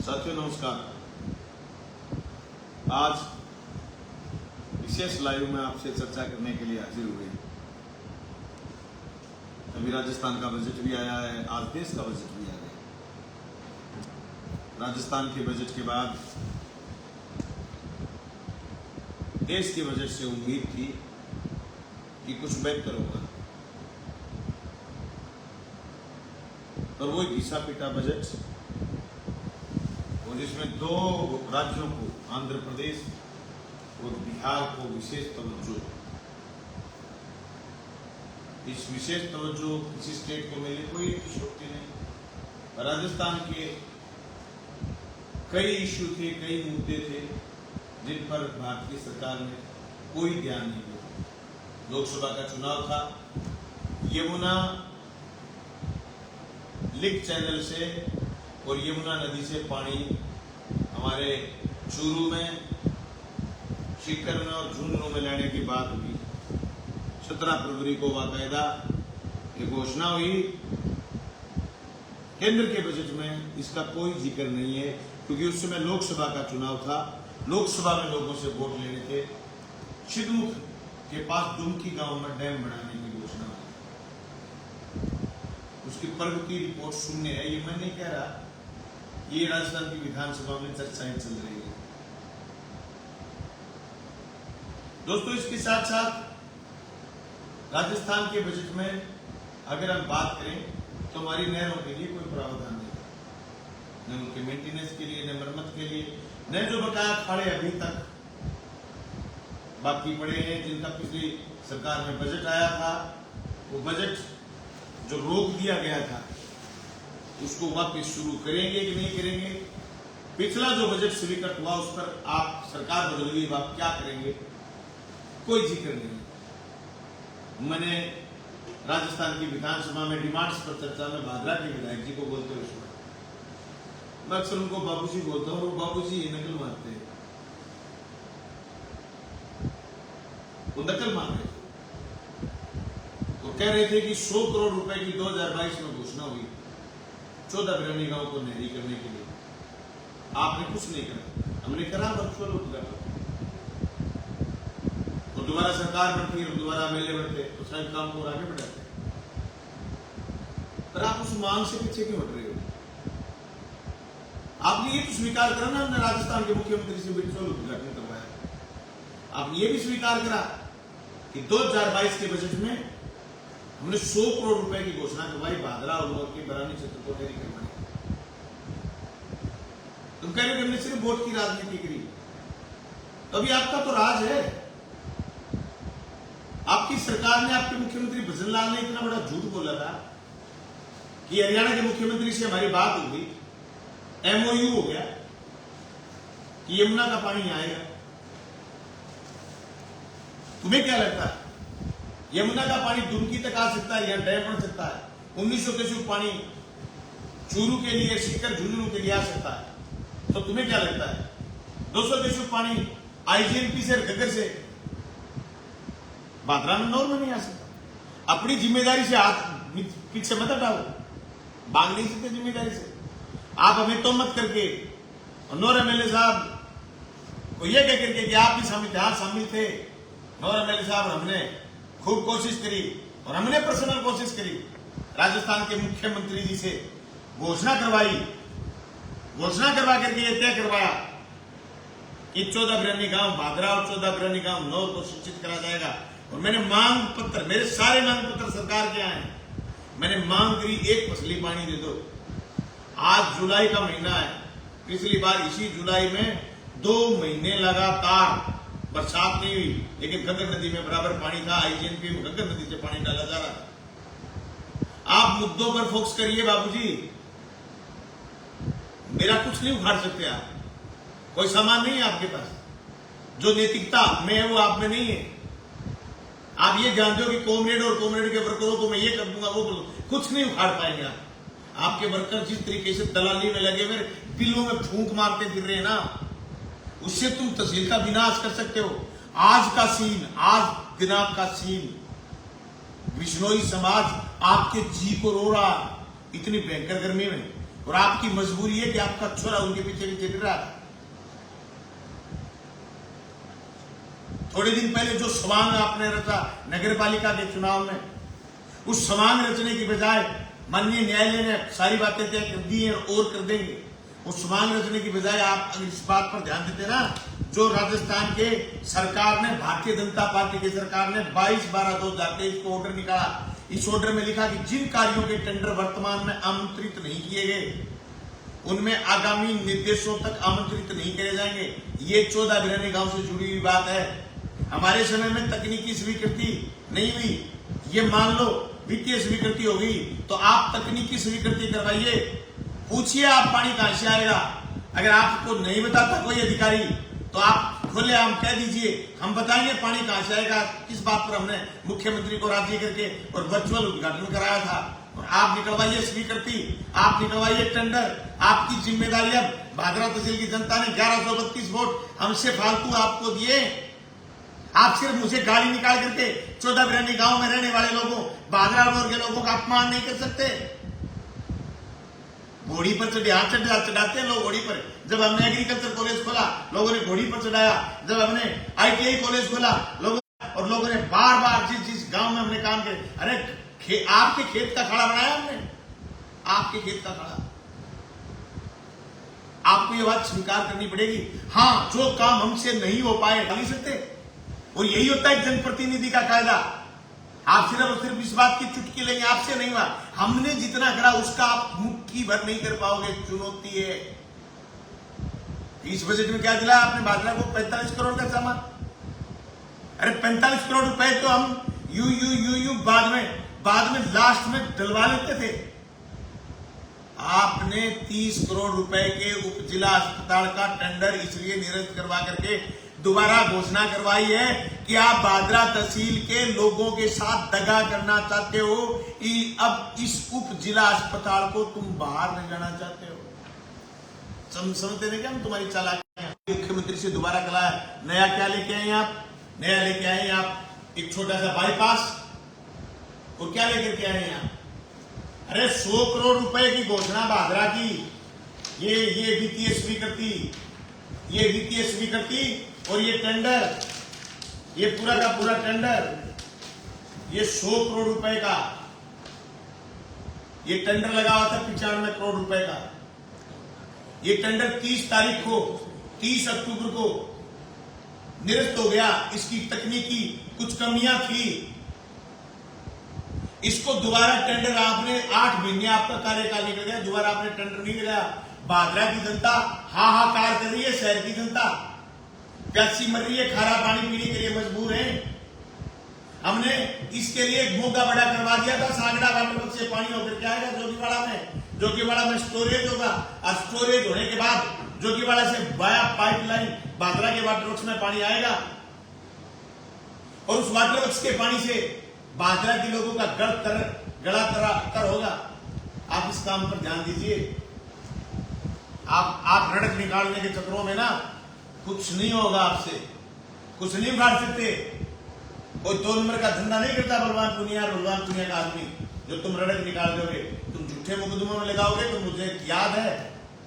साथियों नमस्कार। आज विशेष लाइव में आपसे चर्चा करने के लिए हाजिर हुए। अभी राजस्थान का बजट भी आया है, आज देश का बजट भी आ गया। राजस्थान के बजट के बाद देश के बजट से उम्मीद थी कि कुछ बेहतर होगा, पर वो घिसा पिटा बजट और जिसमें दो राज्यों को, आंध्र प्रदेश और बिहार को विशेष तवज्जो, इस विशेष तवज्जो किसी स्टेट को मिले कोई अतिशयोक्ति नहीं। राजस्थान के कई इश्यू थे, कई मुद्दे थे जिन पर भारतीय सरकार ने कोई ध्यान नहीं दिया। लोकसभा का चुनाव था, यमुना लिंक चैनल से और यमुना नदी से पानी हमारे चूरू में, सीकर में और झुंझुनू में लाने की बात हुई। 17 फरवरी को बाकायदा ये घोषणा हुई। केंद्र के बजट में इसका कोई जिक्र नहीं है, क्योंकि उस समय लोकसभा का चुनाव था, लोकसभा में लोगों से वोट लेने थे। छिदमुख के पास दुमकी गांव में डैम बनाने की घोषणा हुई। उसकी प्रगति रिपोर्ट सुनने है, ये मैं नहीं कह रहा, ये राजस्थान की विधानसभा में चर्चाएं चल रही है। दोस्तों, इसके साथ साथ राजस्थान के बजट में अगर हम बात करें तो हमारी नहरों के लिए कोई प्रावधान नहीं, न उनके मेंटेनेंस के लिए, न मरम्मत के लिए, न जो बकाया खाड़े अभी तक बाकी पड़े हैं, जिनका पिछली सरकार में बजट आया था, वो बजट जो रोक दिया गया था उसको वापस शुरू करेंगे कि नहीं करेंगे। पिछला जो बजट स्वीकृत हुआ उस पर आप सरकार बदल गई, आप क्या करेंगे, कोई जिक्र नहीं। मैंने राजस्थान की विधानसभा में डिमांड्स पर चर्चा में भादरा के विधायक जी को बोलते हुए सुना। मैं अक्सर उनको बाबूजी बोलता हूँ, वो बाबूजी नकल मारते हैं, वो नकल मार रहे थे। वो कह रहे थे कि 100 करोड़ रुपए की 2022 में घोषणा हुई 14 बिरानी गांव को नहरी करने के लिए। आपने कुछ नहीं करा, हमने करा वर्चुअल उद्घाटन। तो दोबारा सरकार बढ़ती और दोबारा मेले बढ़ते तो शायद काम को आगे बढ़ाते। पर आप उस मांग से पीछे क्यों हट रहे हो? आपने ये तो स्वीकार करा ना, हमने राजस्थान के मुख्यमंत्री से वर्चुअल उद्घाटन करवाया। आपने ये भी स्वीकार करा कि 2022 के बजट में हमने 100 करोड़ रुपए की घोषणा करवाई भादरा और नौर के बरानी क्षेत्र को नहरी करवाने। तुम कह रहे हो हमने सिर्फ वोट की राजनीति करी, तो अभी आपका तो राज है। आपकी सरकार ने, आपके मुख्यमंत्री भजन लाल ने इतना बड़ा झूठ बोला था कि हरियाणा के मुख्यमंत्री से हमारी बात हो गई, MOU हो गया कि यमुना का पानी आएगा। तुम्हें क्या लगता है यमुना का पानी दुमकी तक आ सकता है, यहां डैम बन सकता है? 1900 क्यूसेक पानी चूरू के लिए, सीकर झुंझुनू के लिए आ सकता है। तो तुम्हें क्या लगता है 200 क्यूसेक पानी IGNP से, घग्गर से भादरा में, नौर में नहीं आ सकता? अपनी जिम्मेदारी से हाथ पीछे मत हटाओ, भाग नहीं सकते जिम्मेदारी से। आप हमें तो मत करके नौर MLA साहब को यह कह करके कि आप भी शामिल थे। नौर MLA साहब, हमने खूब कोशिश करी और हमने पर्सनल कोशिश करी, राजस्थान के मुख्यमंत्री जी से घोषणा करवाई, घोषणा करवा करके ये तय करवाया कि 14 बिरानी गांव भादरा और 14 बिरानी गांव नौर को शिक्षित करा जाएगा। और मैंने मांग पत्र, मेरे सारे मांग पत्र सरकार के आए हैं, मैंने मांग करी एक फसली पानी दे दो। आज जुलाई का महीना है, पिछली बार इसी जुलाई में 2 महीने लगातार बरसात नहीं हुई, लेकिन घग्गर नदी में बराबर पानी था। IGNP में घग्गर नदी से पानी डाला जा रहा था। आप मुद्दों पर फोकस करिए बाबूजी, मेरा कुछ नहीं उखाड़ सकते आप। कोई सामान नहीं है आपके पास, जो नैतिकता में है वो आप में नहीं है। आप ये जानते हो कि कॉमरेड और कॉमरेड के वर्करों को मैं ये कर दूंगा, वो कुछ नहीं उखाड़ पाएंगे आप। आपके वर्कर जिस तरीके से दलाली में लगे हुए बिलों में फूंक मारते फिर रहे हैं ना, उससे तुम तहसील का विनाश कर सकते हो। आज का सीन, आज दिनांक का सीन, बिश्नोई समाज आपके जी को रो रहा। इतनी भयंकर गर्मी में और आपकी मजबूरी है कि आपका छोरा उनके पीछे पीछे गिर रहा था। थोड़े दिन पहले जो सवांग आपने रचा नगर पालिका के चुनाव में, उस सवांग रचने की बजाय माननीय न्यायालय ने सारी बातें तय कर दी हैं और कर देंगे। उस सवांग रचने की बजाय आप अगर इस बात पर ध्यान देते ना, जो राजस्थान के सरकार ने, भारतीय जनता पार्टी की सरकार ने 22/12/2023 को ऑर्डर निकाला। इस ऑर्डर में लिखा कि जिन कार्यों के टेंडर वर्तमान में आमंत्रित नहीं किए गए उनमें आगामी निर्देशों तक आमंत्रित नहीं करे जाएंगे। ये 14 बिरानी गांव से जुड़ी हुई बात है। हमारे समय में तकनीकी स्वीकृति नहीं हुई, ये मान लो वित्तीय स्वीकृति हो गई, तो आप तकनीकी स्वीकृति करवाइए। पूछिए आप पानी कहां से आएगा। अगर आपको नहीं बताता कोई अधिकारी तो आप खुले आम कह दीजिए, हम बताएंगे पानी कहां से आएगा। किस बात पर हमने मुख्यमंत्री को राजी करके और वर्चुअल उद्घाटन कराया था। और आप निकलवाइए स्वीकृति, आप निकलवाइए टेंडर। आपकी जिम्मेदारी। अब भादरा तहसील की जनता ने 1132 वोट हमसे फालतू आपको दिए। आप सिर्फ मुझे गाड़ी निकाल करके 14 बिरानी गांव में रहने वाले लोगों, भादरा रोड के लोगों का अपमान नहीं कर सकते। घोड़ी पर चढ़ाते हैं लोग घोड़ी पर। जब हमने एग्रीकल्चर कॉलेज खोला लोगों ने घोड़ी पर चढ़ाया। जब हमने ITI कॉलेज खोला लोगों ने बार बार जिस गांव में हमने काम किया, अरे आपके खेत का खड़ा बनाया हमने, आपके खेत का खड़ा। आपको ये बात स्वीकार करनी पड़ेगी। हाँ, जो काम हमसे नहीं हो पाए नहीं सकते, और यही होता है जनप्रतिनिधि का कायदा। आप सिर्फ और सिर्फ इस बात की चुटकी लेंगे, आपसे नहीं हुआ, हमने जितना करा उसका आप मुट्ठी भर नहीं कर पाओगे। चुनौती है। इस बजट में क्या दिला आपने भादरा को? 45 करोड़ का सामान। अरे 45 करोड़ रुपए तो हम यू बाद में लास्ट में डलवा लेते थे। आपने 30 करोड़ रुपए के उप जिला अस्पताल का टेंडर इसलिए निरस्त करवा करके दोबारा घोषणा करवाई है कि आप भादरा तहसील के लोगों के साथ दगा करना चाहते हो। अब इस उप जिला अस्पताल को तुम बाहर ले जाना चाहते हो। समझते थे क्या हम तुम्हारी चालाकियां? मुख्यमंत्री से दोबारा कहा, नया क्या लेके आए आप? नया लेके आए आप एक छोटा सा बाईपास। और क्या लेकर के आए आप? अरे 100 करोड़ रुपए की घोषणा भादरा की। ये वित्तीय स्वीकृति और ये टेंडर, ये पूरा का पूरा टेंडर, ये 100 करोड़ रुपए का ये टेंडर लगा हुआ था। 95 करोड़ रुपए का ये टेंडर 30 अक्टूबर को निरस्त हो गया। इसकी तकनीकी कुछ कमियां थी। इसको दोबारा टेंडर आपने 8 महीने आपका कार्यकाल निकल गया, दोबारा आपने टेंडर नहीं लगाया। भादरा की जनता हाहाकार कर रही है, शहर की जनता प्यासी मर रही है, खारा पानी पीने के लिए मजबूर है। हमने इसके लिए एक मोगा बड़ा करवा दिया था। सागड़ा वाटर वर्क से पानी होकर के आएगा जोगीवाड़ा में स्टोरेज होगा। और स्टोरेज होने के बाद जोगीवाड़ा से वाया पाइपलाइन भादरा के वाटर वर्क्स में पानी आएगा। और उस वाटर वर्क्स के पानी से भादरा के लोगों का गड़ा तर होगा। आप इस काम पर ध्यान दीजिए। आप रड़क निकालने के चक्रों में ना कुछ नहीं होगा, आपसे कुछ नहीं उखाड़ सकते। कोई 2 नंबर का धंधा नहीं करता बलवान पुनिया का आदमी जो तुम रड़क निकाल दोगे, तुम झूठे मुकदमों में लगाओगे। तो मुझे याद है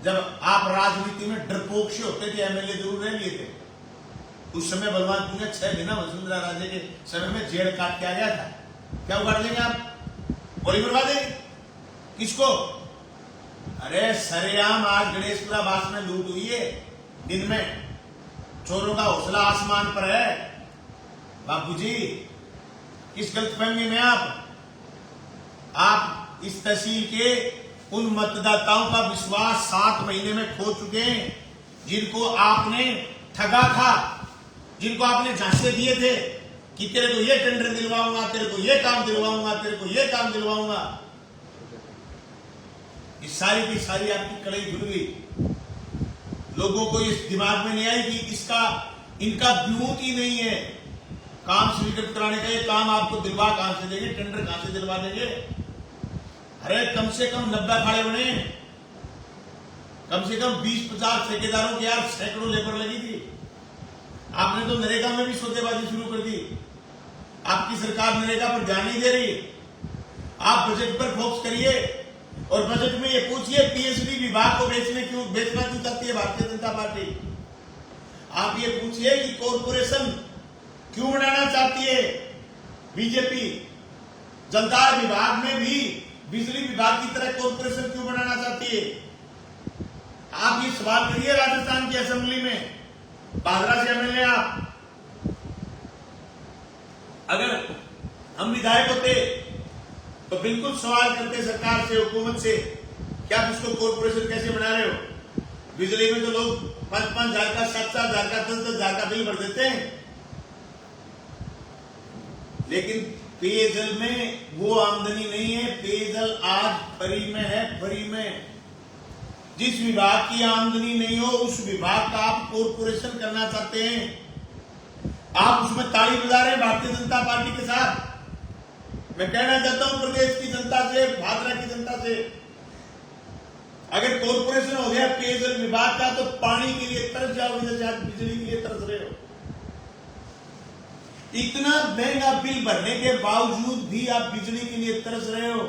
जब आप राजनीति में डरपोक से होते थे, MLA जरूर रह लिए थे, उस समय बलवान पुनिया 6 महीना वसुंधरा राजे के समय में जेल काट के आ गया था। क्या उखाड़ देंगे आप? गोली मरवा देंगे किसको? अरे सरेआम आज गणेशपुरा बास में लूट हुई है। दिन में चोरों का हौसला आसमान पर है। बापूजी, किस गलतफहमी में आप इस तहसील के उन मतदाताओं का विश्वास 7 महीने में खो चुके हैं, जिनको आपने ठगा था, जिनको आपने झांसे दिए थे कि तेरे को ये टेंडर दिलवाऊंगा, तेरे को ये काम दिलवाऊंगा, तेरे को ये काम दिलवाऊंगा। इस सारी की सारी आपकी कड़ाई धुल गई। लोगों को इस दिमाग में नहीं आई कि इनका ब्यूट ही नहीं है काम स्वीकृत कराने का। ये काम आपको दिलवा कहां से देंगे? टेंडर कहां से दिलवा देंगे? अरे कम से कम 90 अखाड़े बने, कम से कम 20-50 ठेकेदारों की यार सैकड़ों लेबर लगी थी। आपने तो नरेगा में भी सौदेबाजी शुरू कर दी। आपकी सरकार नरेगा पर ध्यान नहीं दे रही। आप बजट पर फोकस करिए। और बजट में ये पूछिए पीएचडी विभाग को बेचना क्यों चाहती है भारतीय जनता पार्टी। आप ये पूछिए कि कॉरपोरेशन क्यों बनाना चाहती है बीजेपी। जलदाय विभाग में भी बिजली विभाग की तरह कॉरपोरेशन क्यों बनाना चाहती है। आप ये सवाल करिए राजस्थान की असेंबली में, बागरा से एमएलए आप। अगर हम विधायक होते तो बिल्कुल सवाल करते सरकार से, हुकूमत से, क्या आप इसको कॉरपोरेशन कैसे बना रहे हो। बिजली में तो लोग 5-5 हजार का, 7-7 हजार का, 10-10 हजार का बिल भर देते हैं, लेकिन पेयजल में वो आमदनी नहीं है। पेयजल आज फ्री में है, फ्री में। जिस विभाग की आमदनी नहीं हो उस विभाग का आप कॉरपोरेशन करना चाहते हैं। आप उसमें ताली बजा रहे हैं भारतीय जनता पार्टी के साथ। मैं कहना चाहता हूं प्रदेश की जनता से, भादरा की जनता से, अगर कॉरपोरेशन हो गया पेयजल विभाग का तो पानी के लिए तरस जाओगे जैसे आज बिजली के लिए तरस रहे हो। इतना महंगा बिल भरने के बावजूद भी आप बिजली के लिए तरस रहे हो।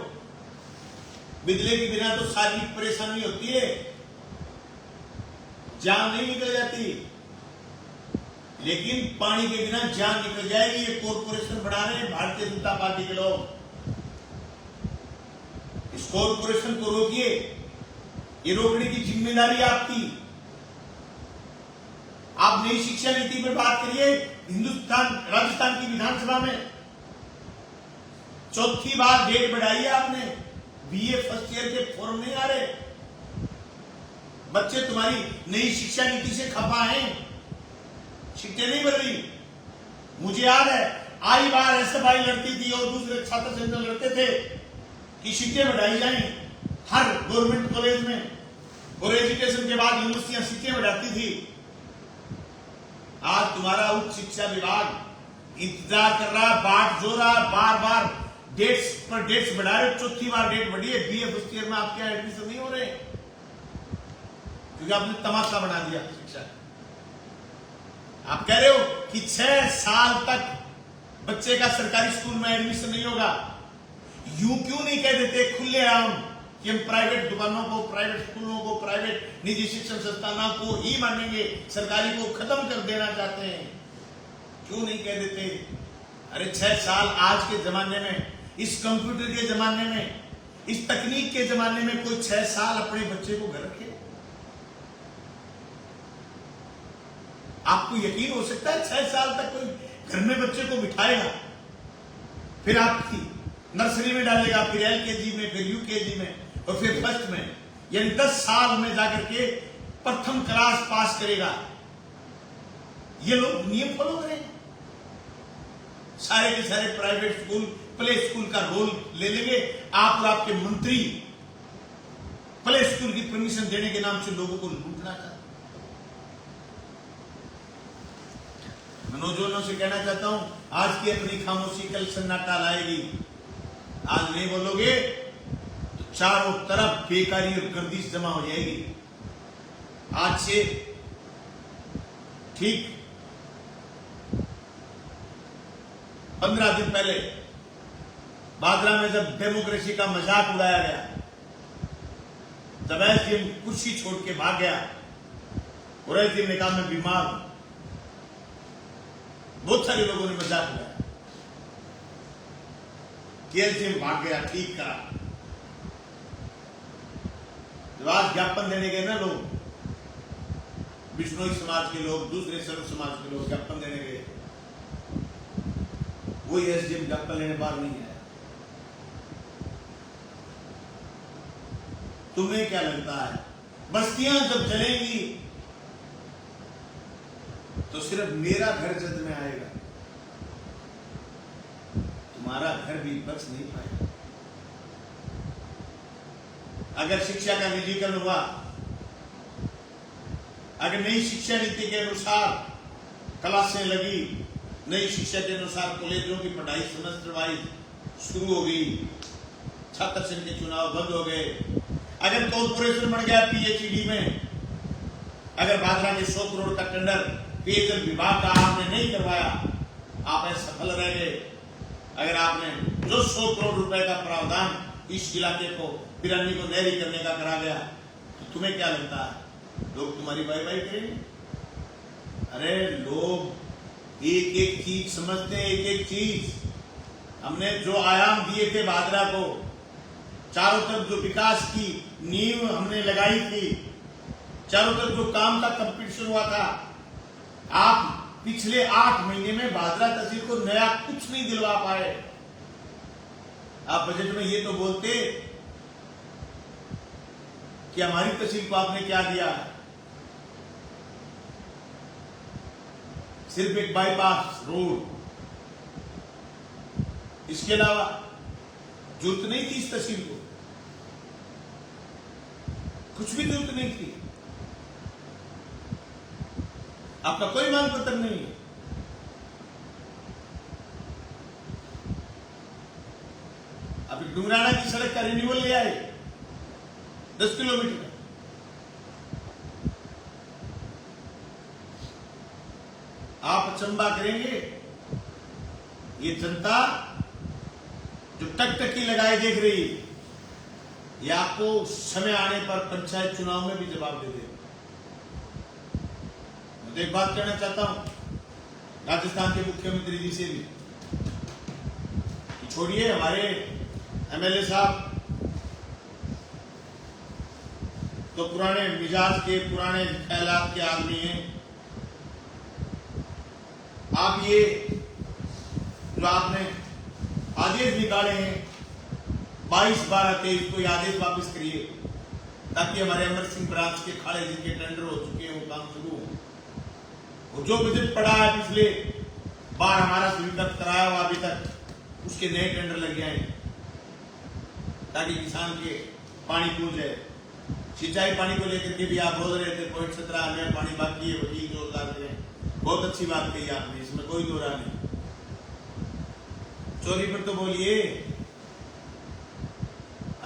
बिजली के बिना तो शारीरिक परेशानी होती है, जान नहीं निकल जाती, लेकिन पानी के बिना जान निकल जाएगी। ये कॉरपोरेशन बना रहे हैं भारतीय जनता पार्टी के लोग। इस कॉरपोरेशन को रोकिए, ये रोकने की जिम्मेदारी आपकी। आप नई शिक्षा नीति पर बात करिए। राजस्थान की विधानसभा में चौथी बार डेट बढ़ाई है आपने। बीए फर्स्ट ईयर के फॉर्म नहीं आ रहे। बच्चे तुम्हारी नई शिक्षा नीति से खफा हैं, सीटें नहीं बढ़ रही। मुझे याद है आई बार एसएफआई लड़ती थी और दूसरे छात्र संगठन लड़ते थे कि सीटें बढ़ाई जाएं हर गवर्नमेंट कॉलेज में, और एजुकेशन के बाद यूनिवर्सिटियां सीटें बढ़ाती थी। आज तुम्हारा उच्च शिक्षा विभाग इंतजार कर रहा है, बाट जो रहा है, बार बार डेट्स पर डेट्स बढ़ा रहे। चौथी बार डेट बढ़ी है। बीए फर्स्ट ईयर में आपके यहाँ एडमिशन नहीं हो रहे क्योंकि आपने तमाशा बना दिया शिक्षा। आप कह रहे हो कि 6 साल तक बच्चे का सरकारी स्कूल में एडमिशन नहीं होगा। यूं क्यों नहीं कह देते खुलेआम कि हम प्राइवेट दुकानों को, प्राइवेट स्कूलों को, प्राइवेट निजी शिक्षण संस्थानों को ही मानेंगे, सरकारी को खत्म कर देना चाहते हैं। क्यों नहीं कह देते। अरे 6 साल आज के जमाने में, इस कंप्यूटर के जमाने में, इस तकनीक के जमाने में कोई 6 साल अपने बच्चे को घर रखे। आपको यकीन हो सकता है 6 साल तक कोई घर में बच्चे को बिठाएगा, फिर आपकी नर्सरी में डालेगा, फिर एलकेजी में, फिर यूकेजी में और फिर फर्स्ट में, यानी 10 साल में जाकर के प्रथम क्लास पास करेगा। ये लोग नियम फॉलो करें। सारे के सारे प्राइवेट स्कूल, प्ले स्कूल का रोल ले लेंगे। आप और आपके मंत्री प्ले स्कूल की परमिशन देने के नाम से लोगों को लूटना चाहते। नौजवानों से कहना चाहता हूं, आज की अपनी खामोशी कल सन्नाटा लाएगी। आज नहीं बोलोगे तो चारों तरफ बेकारी और गर्दिश जमा हो जाएगी। आज से ठीक 15 दिन पहले बागरा में जब डेमोक्रेसी का मजाक उड़ाया गया, जब एसडीएम कुर्सी छोड़ के भाग गया और एसडीएम ने कहा मैं बीमार हूं, बहुत सारे लोगों ने मजाक उड़ाया कि एसडीएम भाग गया, ठीक करा। जब आज ज्ञापन देने गए ना लोग, बिश्नोई समाज के लोग, दूसरे सर्व समाज के लोग ज्ञापन देने गए, वही एसडीएम ज्ञापन लेने बाहर नहीं आया। तुम्हें क्या लगता है बस्तियां जब जलेंगी तो सिर्फ मेरा घर जद में आएगा, तुम्हारा घर भी बच नहीं पाएगा। अगर शिक्षा का निजीकरण हुआ, अगर नई शिक्षा नीति के अनुसार क्लासें लगी, नई शिक्षा के अनुसार कॉलेजों की पढ़ाई सेमेस्टर वाइज शुरू हो गई, छात्र संघ के चुनाव बंद हो गए, अगर कॉर्पोरेशन बन गया पीएचईडी में, अगर बागरा के 100 करोड़ का टेंडर पेयजल विभाग का आपने नहीं करवाया, आप असफल रह गए। अगर आपने जो 100 करोड़ रुपए का प्रावधान इस इलाके को फिर अन्य को नहरी करने का करा गया, तो तुम्हें क्या लगता है लोग तुम्हारी बाई बाई करेंगे? अरे लोग एक एक चीज समझते हैं, एक एक चीज। हमने जो आयाम दिए थे भादरा को, चारों तरफ जो विकास की नींव हमने लगाई थी, चारों तरफ जो काम का कंपटीशन हुआ था, आप पिछले 8 महीने में भादरा तहसील को नया कुछ नहीं दिलवा पाए। आप बजट में ये तो बोलते कि हमारी तहसील को आपने क्या दिया, सिर्फ एक बाईपास रोड, इसके अलावा जरूरत नहीं थी इस तहसील को, कुछ भी जरूरत नहीं थी। आपका कोई मांग पत्र नहीं है। अभी डुंगराना की सड़क का रिन्यूअल ले आए 10 किलोमीटर का। आप अचंबा करेंगे, ये जनता जो टकटकी लगाए देख रही है, ये आपको समय आने पर पंचायत चुनाव में भी जवाब दे देगा। मैं तो एक बात कहना चाहता हूं राजस्थान के मुख्यमंत्री जी से भी, छोड़िए हमारे एमएलए साहब तो पुराने मिजाज के, पुराने ख्यालात के आदमी हैं। आप ये जो आपने आदेश निकाले हैं 22/12/23 को, ये आदेश वापस करिए, ताकि हमारे अमर सिंह ब्रांच के खाड़े जिनके टेंडर हो चुके हैं वो काम शुरू हो। जो बजट पड़ा है पिछले बार हमारा स्वीकृत कराया हुआ अभी तक, उसके नए टेंडर लग जाए, ताकि किसान के पानी पहुंच जाए। सिंचाई पानी को लेकर के भी आप बोल रहे थे 0.17 में पानी बाकी है, वकील जोरदार करें। बहुत अच्छी बात कही आपने, इसमें कोई दो राय नहीं। चोरी पर तो बोलिए,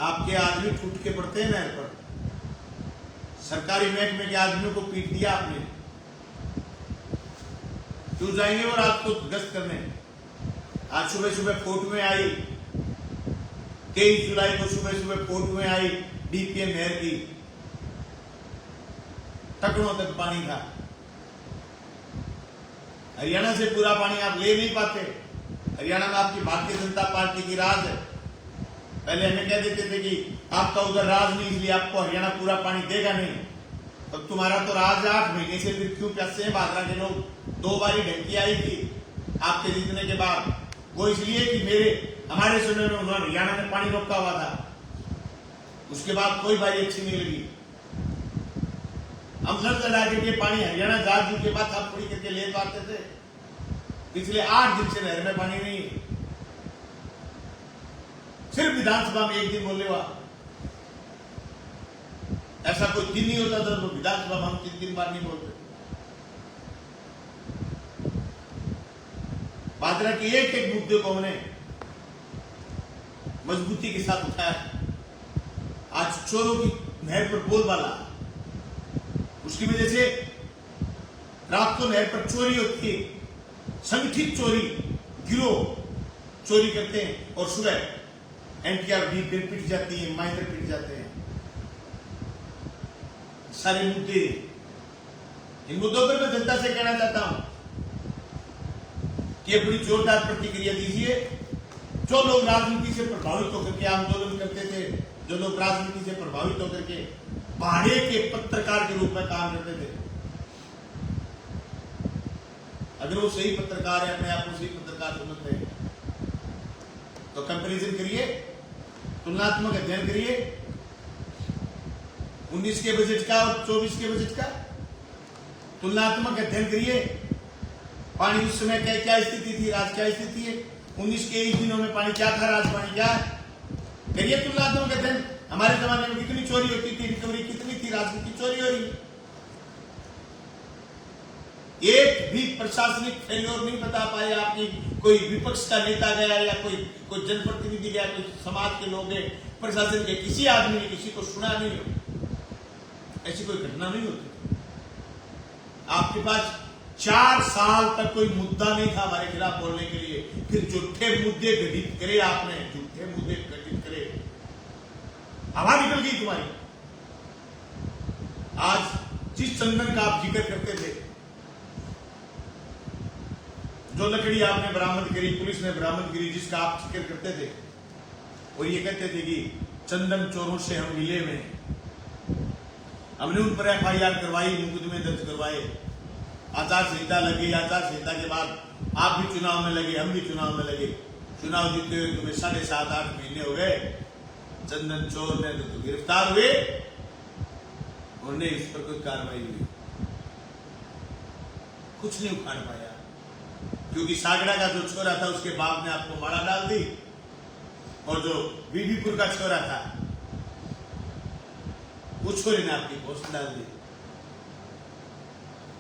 आपके आदमी टूट के पड़ते हैं नहर पर, सरकारी महकमे के आदमियों को पीट दिया आपने। क्यों जाएंगे और आपको गश्त करने? आज सुबह सुबह फोटो में आई, 23 जुलाई को सुबह सुबह फोटो में आई डीपीएम नहर की, टकरों तक पानी था। हरियाणा से पूरा पानी आप ले नहीं पाते। हरियाणा में आपकी भारतीय जनता पार्टी की राज है। पहले हमें कह देते थे कि आपका उधर राज नहीं, इसलिए आपको हरियाणा पूरा पानी देगा नहीं। तो तुम्हारा तो राज 8 महीने से, फिर क्यों प्यासे हैं भादरा के लोग? 2 बारी ढंकी आई थी आपके जीतने के बाद, वो इसलिए कि हमारे समय में उन्होंने हरियाणा में पानी रोका हुआ था, उसके बाद कोई बारी अच्छी नहीं लगी। हम लड़ लड़ा के पानी हरियाणा जाजू के बाद आप पूरी करके ले पाते थे। पिछले 8 दिन से नहर में पानी नहीं है। सिर्फ विधानसभा में एक दिन बोले हुआ, ऐसा कोई दिन नहीं होता था तो विधानसभा में हम 3 बार नहीं बोलते। भादरा के एक एक मुद्दे को हमने मजबूती के साथ उठाया। आज चोरों की नहर पर बोलबाला, उसकी वजह से रात को नहर पर चोरी होती है, संगठित चोरी, गिरोह चोरी करते हैं, और सुबह एनटीआर भी पिट जाती है, माइनर पिट जाते हैं। सारे मुद्दे, इन मुद्दों पर मैं जनता से कहना चाहता हूं कि अपनी जोरदार प्रतिक्रिया दीजिए। जो लोग राजनीति से प्रभावित होकर के आंदोलन करते थे, जो लोग राजनीति से प्रभावित होकर के भाड़े के पत्रकार के रूप में काम करते थे, अगर वो सही पत्रकार है, अपने आप को सही पत्रकार समझते हैं, तो कंपैरिजन करिए, तुलनात्मक अध्ययन करिए 19 के बजट का और 24 के बजट का तुलनात्मक अध्ययन करिए। पानी उस समय क्या स्थिति थी, आज क्या स्थिति है। 19 के 1 दिनों में पानी क्या था, आज पानी क्या है, करिए तुलनात्मक अध्ययन। हमारे जमाने में कितनी चोरी होती थी, रिकवरी कितनी थी, राजनीति चोरी हो रही। एक भी प्रशासनिक फेल्योर नहीं बता पाए आपकी, कोई विपक्ष का नेता गया या कोई जनप्रतिनिधि गया, कोई समाज के लोग गए, प्रशासन के किसी आदमी ने किसी को सुना नहीं हो, ऐसी कोई घटना नहीं होती। आपके पास 4 साल तक कोई मुद्दा नहीं था हमारे खिलाफ बोलने के लिए। फिर झूठे मुद्दे घटित करे आपने, झूठे मुद्दे घटित करे। हवा निकल गई तुम्हारी। आज जिस चंदन का आप जिक्र करते थे, जो लकड़ी आपने बरामद करी, पुलिस ने बरामद करी, जिसका आप जिक्र करते थे, और ये कहते थे कि चंदन चोरों से हम मिले हुए, हमने उन पर FIR करवाई, मुकदमे दर्ज करवाए, आचार संहिता लगी, आचार संहिता के बाद आप भी चुनाव में लगे, हम भी चुनाव में लगे, चुनाव जीते हुए तुम्हें 7.5-8 महीने हो गए, चंदन चोर ने तो गिरफ्तार हुए और नहीं इस पर कोई कार्रवाई हुई, कुछ नहीं उखाड़ पाया, क्योंकि सागड़ा का जो छोरा था उसके बाप ने आपको माला डाल दी, और जो बीबीपुर का छोरा था वो छोरे ने आपकी पोस्ट डाल दी।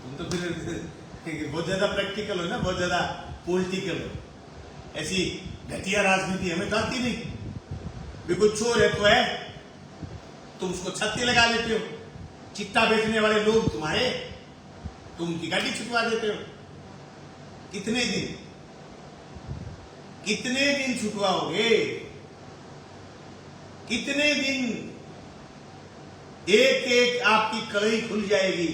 तुम तो फिर बहुत ज्यादा प्रैक्टिकल हो ना, बहुत ज्यादा पॉलिटिकल हो, ऐसी घटिया राजनीति हमें तो आती नहीं। भी कोई चोर है तो है, तुम उसको छत्ती लगा लेते हो, चिट्टा बेचने वाले लोग तुम्हारे, तुम उनकी गाड़ी छुटवा देते हो। कितने दिन छुटवाओगे? कितने दिन? एक एक आपकी कलई खुल जाएगी,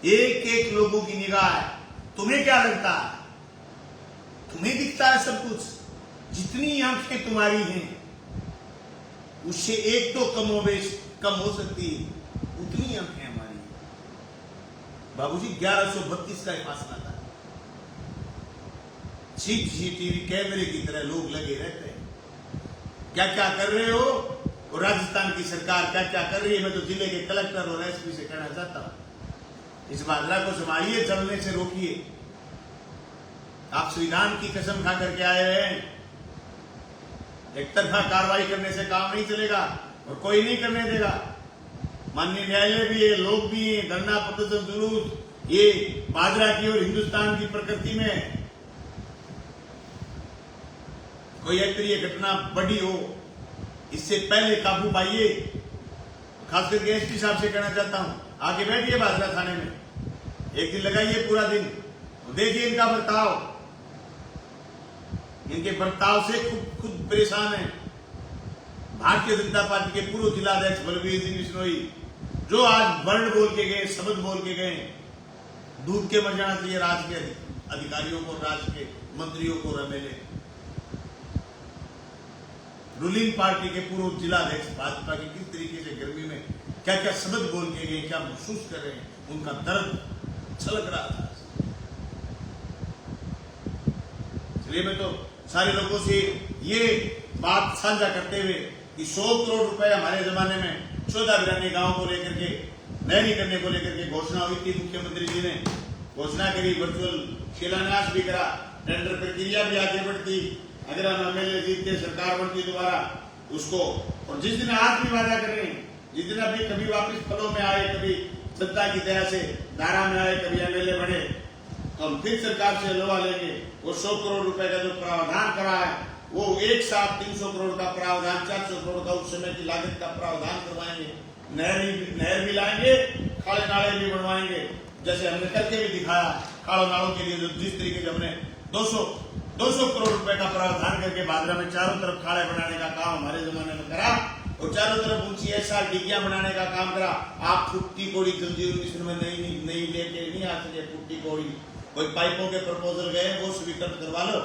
एक एक लोगों की निगाह है। तुम्हें क्या लगता है? तुम्हें दिखता है सब कुछ? जितनी आंखें तुम्हारी हैं उससे एक तो कम हो सकती है, उतनी आंखें हमारी। बाबूजी 1132 का फासला था, CCTV कैमरे की तरह लोग लगे रहते हैं। क्या क्या कर रहे हो, और राजस्थान की सरकार क्या क्या कर रही है, मैं तो जिले के कलेक्टर और SP से कहना चाहता हूं, इस बादरा को संभालिए, चलने से रोकिए। आप संविधान की कसम खा करके आए हैं, एक तरफा कार्रवाई करने से काम नहीं चलेगा और कोई नहीं करने देगा। माननीय न्यायालय भी है, लोग भी हैं, धरना प्रदर्शन जुलूस, ये बाजरा की और हिंदुस्तान की प्रकृति में कोई अप्रिय घटना बड़ी हो, इससे पहले काबू पाइए। खास करके SP साहब से कहना चाहता हूं, आगे बैठिए बाजरा थाने में, एक दिन लगाइए पूरा दिन, देखिए इनका बर्ताव। इनके बर्ताव से खुद परेशान है। भारतीय जनता पार्टी के पूर्व जिलाध्यक्ष बलबीर सिंह बिश्नोई, जो आज वर्ण बोल के गए, शब्द बोल के गए, डूब के मर जाना चाहिए राज्य के अधिकारियों को, राज्य के मंत्रियों को, MLA। रूलिंग पार्टी के पूर्व जिलाध्यक्ष भाजपा के किस तरीके से गर्मी में क्या क्या शब्द बोल के गए, क्या महसूस कर रहे हैं, उनका दर्द छलक रहा था। इसलिए मैं तो सारे लोगों से ये बात साझा करते हुए कि 100 करोड़ रुपए हमारे जमाने में 14 बिरानी गांव को लेकर के नहरी करने को लेकर के घोषणा हुई थी, मुख्यमंत्री जी ने घोषणा करी, वर्चुअल शिलान्यास भी करा, टेंडर प्रक्रिया भी आगे बढ़ती, अगर हम MLA जीत के सरकार बनती दोबारा उसको, और जिस दिन आज भी वादा कर रहे हैं, जिस दिन अभी कभी वापिस फलों में आए, कभी सत्ता की दया से धारा में आए, कभी MLA बने, तो हम फिर सरकार से लोहा लेंगे। वो 100 करोड़ रुपए का जो प्रावधान करा है, वो एक साथ 300 करोड़ का प्रावधान, 400 करोड़ का उस समय की लागत का प्रावधान करवाएंगे, नहर भी लाएंगे, खाले नाले भी बनवाएंगे, जैसे हमने करके भी दिखाया। खाड़ों नालों के लिए जिस तरीके से हमने 200 करोड़ रुपए का प्रावधान करके बाजरा में चारों तरफ खाड़े बनाने का काम हमारे जमाने में करा, और चारों तरफ ऊंची SR डिग्गियां बनाने का काम करा। आप फुट्टी कोड़ी जल्दी मिशन में नहीं लेके नहीं आ सके फुट्टी कोड़ी, कोई पाइपों के प्रपोजल गए वो स्वीकृत करवा लो,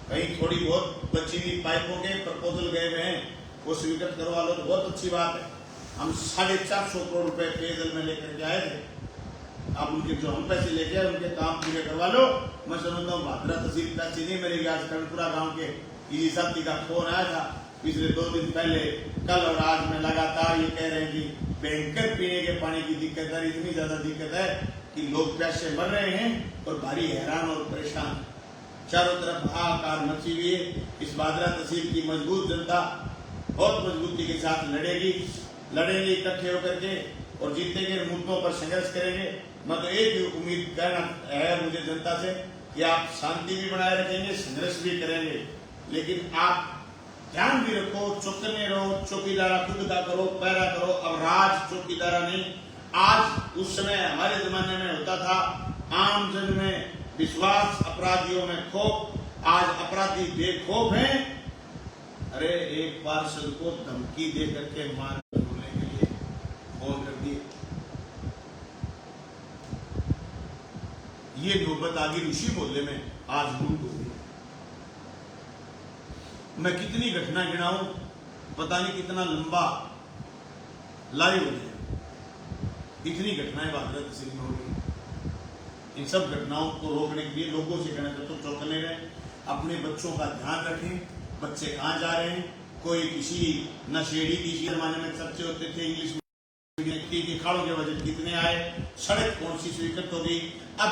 कहीं थोड़ी बहुत बची हुई पाइपों के प्रपोजल गए हुए हैं वो स्वीकृत करवा लो, तो बहुत अच्छी बात है। हम 450 करोड़ रुपए पेयजल में लेकर के आए थे, आप उनके जो हम पैसे लेके आए उनके काम पूरे करवा लो। मैं समझता हूँ भादरा तहसील पैसे नहीं मिलेगी। आज कर्णपुरा गांव के किसी साथी का फोन आया था पिछले 2 दिन पहले, कल और आज में लगातार ये कह रहे हैं कि भयंकर पीने के पानी की दिक्कत है, इतनी ज्यादा दिक्कत है कि लोग प्यासे मर रहे हैं और भारी हैरान और परेशान। चारों तरफ हाहाकार मची हुई है। इस बादरा तहसील की मजबूत जनता बहुत मजबूती के साथ लड़ेंगे इकट्ठे होकर के और जीतेंगे, मुद्दों पर संघर्ष करेंगे। मैं तो एक ही उम्मीद करना है मुझे जनता से कि आप शांति भी बनाए रखेंगे, संघर्ष भी करेंगे, लेकिन आप ध्यान भी रखो, चौकन्ने रहो, चौकीदारा खुद का करो, पैरा करो। अब राज चौकीदारा नहीं। आज उस समय हमारे जमाने में होता था आम जन में विश्वास, अपराधियों में खौफ। आज अपराधी बेखौफ हैं, अरे एक पार्षद को धमकी दे करके मार बोलने के लिए फोन कर दिए। ये नौबत आ गई ऋषि मोहल्ले में, आज लूट हो गई। मैं कितनी घटना गिनाऊं, पता नहीं कितना लंबा लाइव हो गया। इतनी घटनाएं भाद्रा तहसील में हो गई। इन सब घटनाओं को रोकने के लिए लोगों से कहना चाहता हूं, चौकन्ने रहें, अपने बच्चों का ध्यान रखें। बच्चे कहाँ जा रहे हैं, कोई किसी नशेड़ी की जमाने में चर्चे होते थे इंग्लिश के खाड़ों के बजट कितने आए, सड़क कौन सी स्वीकृत हो गई, अब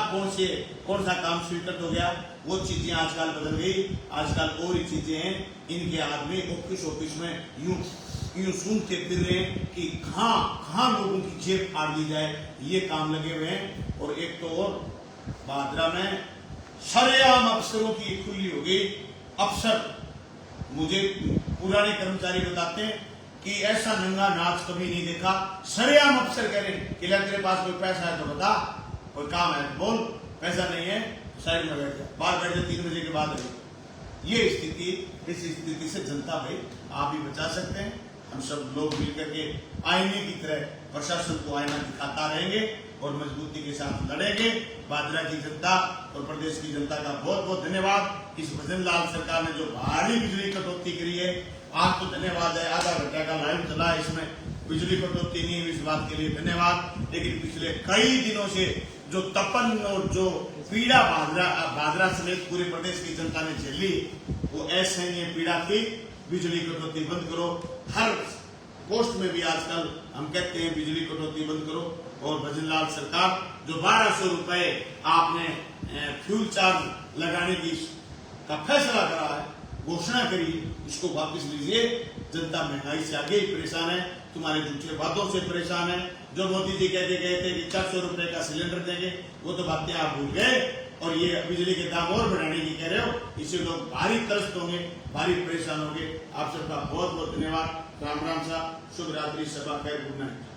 कौन सा काम स्वीकृत हो गया, वो चीजें आजकल बदल गई। आजकल और ही चीजें हैं। इनके आदमी ऑफिस में यूं सूंघते फिर रहे हैं कि कहां लोगों की जेब फाड़ दी जाए, ये काम लगे हुए हैं। और एक तो और भादरा में सरेआम अफसरों की खुली हो गई। अफसर, मुझे पुराने कर्मचारी बताते हैं कि ऐसा नंगा नाच कभी नहीं देखा। सरेआम अफसर कह रहे हैं कि तेरे पास कोई पैसा है तो बता, कोई काम है तो बोल, पैसा नहीं है तो साइड में बैठ जा, बाहर बैठ जा, 3 बजे के बाद रहे। ये स्थिति, इस स्थिति से जनता भाई आप ही बचा सकते हैं। हम सब लोग मिलकर के आईने की तरह प्रशासन को आईना दिखाता रहेंगे और मजबूती के साथ लड़ेंगे। भादरा की जनता और प्रदेश की जनता का बहुत बहुत धन्यवाद। इस भजन लाल सरकार ने जो भारी बिजली कटौती करी है, आज तो धन्यवाद है, आधा घंटे का लाइव चला है, इसमें बिजली कटौती नहीं हुई, इस बात के लिए धन्यवाद। लेकिन पिछले कई दिनों से जो तपन और जो पीड़ा भादरा समेत पूरे प्रदेश की जनता ने झेली, वो असहनीय पीड़ा थी। बिजली कटौती बंद करो। हर पोस्ट में भी आजकल हम कहते हैं बिजली कटौती बंद करो। और भजनलाल सरकार जो 1200 रुपए आपने फ्यूल चार्ज लगाने का फैसला करा है, घोषणा करी, इसको वापस लीजिए। जनता महंगाई से आगे ही परेशान है, तुम्हारे झूठे वादों से परेशान है। जो मोदी जी कहते गए थे कि 400 रुपए का सिलेंडर देंगे, वो तो बातें आप भूल गए और ये बिजली के दाम और बढ़ाने की कह रहे हो। इससे लोग भारी त्रस्त होंगे, भारी परेशान होंगे। आप सबका बहुत बहुत धन्यवाद। राम राम साहब, शुभ रात्रि, सभा खैर, गुड नाइट।